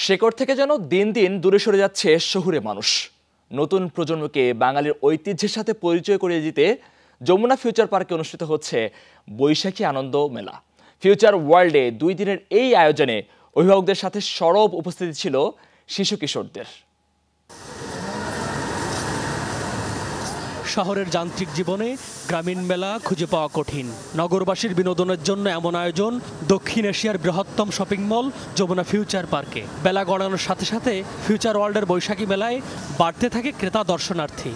শেকড় থেকে যেন দিন দিন দূরে সরে যাচ্ছে শহুরে মানুষ। নতুন প্রজন্মকে বাঙালির ঐতিহ্যের সাথে পরিচয় করিয়ে দিতে যমুনা ফিউচার পার্কে অনুষ্ঠিত হচ্ছে বৈশাখী আনন্দ মেলা। ফিউচার ওয়ার্ল্ডে 2 দিনের এই আয়োজনে অভিভাবকদের সাথে সরব উপস্থিতি ছিল শিশু কিশোরদের। শহরের যান্ত্রিক জীবনে গ্রামীণ মেলা খুঁজে পাওয়া কঠিন। নগরবাসীর বিনোদনের জন্য এমন আয়োজন দক্ষিণ এশিয়ার বৃহত্তম শপিং মল যমুনা ফিউচার পার্কে। বেলা গড়ানোর সাথে সাথে ফিউচার ওয়ার্ল্ডের বৈশাখী মেলায় বাড়তে থাকে ক্রেতা দর্শনার্থী।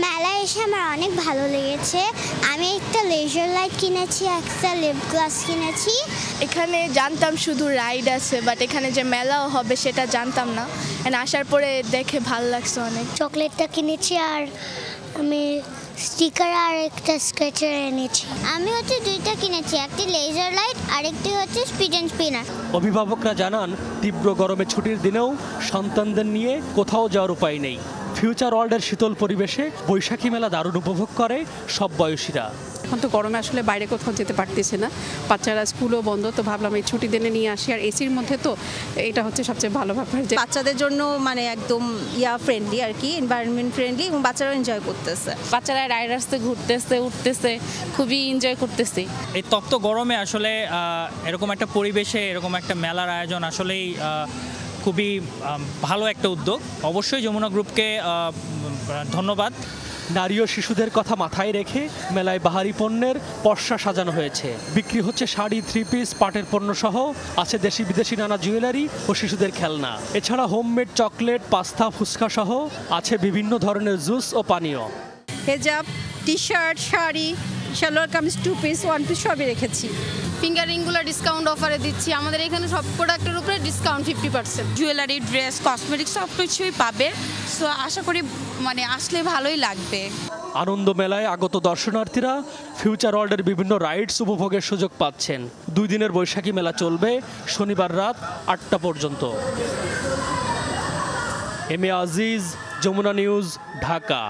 মেলায় এসে আমার অনেক ভালো লেগেছে। আমি একটা লেজার লাইট কিনেছি, একটা লিপ গ্লাস কিনেছি। এখানে জানতাম শুধু রাইড আছে, বাট এখানে যে মেলাও হবে সেটা জানতাম না। আসার পরে দেখে ভালো লাগছে অনেক। চকলেটটা কিনেছি আর আমি স্টিকার আর একটা স্কেচার এনেছি। আমি দুইটা কিনেছি, একটি লেজার লাইট আর একটি স্পিড অ্যান্ড স্পিনার। অভিভাবকরা জানান তীব্র গরমে ছুটির দিনেও সন্তানদের নিয়ে কোথাও যাওয়ার উপায় নেই। ফিউচার ওয়ার্ল্ডের শীতল পরিবেশে বৈশাখী মেলা দারুণ উপভোগ করে সব বয়সীরা। এখন তো গরমে আসলে বাইরে কোথাও যেতে পারতেছে না, বাচ্চারা স্কুলও বন্ধ, তো ভাবলাম এই ছুটি দিনে নিয়ে আসি। আর এসির মধ্যে তো এটা হচ্ছে সবচেয়ে ভালো ব্যাপার যে বাচ্চাদের জন্য একদম ফ্রেন্ডলি আর কি, এনভায়রনমেন্ট ফ্রেন্ডলি, এবং বাচ্চারাও এনজয় করতেছে। বাচ্চারা রাইডার্সে ঘুরতেছে, উঠতেছে, খুবই এনজয় করতেছে। এই তপ্ত গরমে আসলে এরকম একটা পরিবেশে এরকম একটা মেলার আয়োজন আসলেই খুবই ভালো একটা উদ্যোগ। অবশ্যই যমুনা গ্রুপকে ধন্যবাদ। নারী ও শিশুদের কথা মাথায় রেখে মেলায় বাহারি পণ্যের পসরা সাজানো হয়েছে। বিক্রি হচ্ছে শাড়ি, 3 পিস, পাটের পণ্য সহ আছে দেশি বিদেশি নানা জুয়েলারি ও শিশুদের খেলনা। এছাড়া হোমমেড চকলেট, পাস্তা, ফুচকা সহ আছে বিভিন্ন ধরনের জুস ও পানীয়। হেজাব, T shirt, sari, salwar kameez, 2 piece, 1 piece সবই রেখেছি। ফিঙ্গারিংগুলো ডিসকাউন্ট অফারে দিচ্ছি। আমাদের এখানে সব প্রোডাক্টের উপরে ডিসকাউন্ট 50%। জুয়েলারি, ড্রেস, কসমেটিক্স সব কিছুই পাবে। সো আশা করি আসলে ভালোই লাগবে। আনন্দ মেলায় আগত দর্শনার্থীরা ফিউচার ওয়ার্ল্ডের বিভিন্ন রাইডস উপভোগের সুযোগ পাচ্ছেন। 2 দিনের বৈশাখী মেলা চলবে শনিবার রাত 8টা পর্যন্ত। M A Aziz, Jamuna news, Dhaka.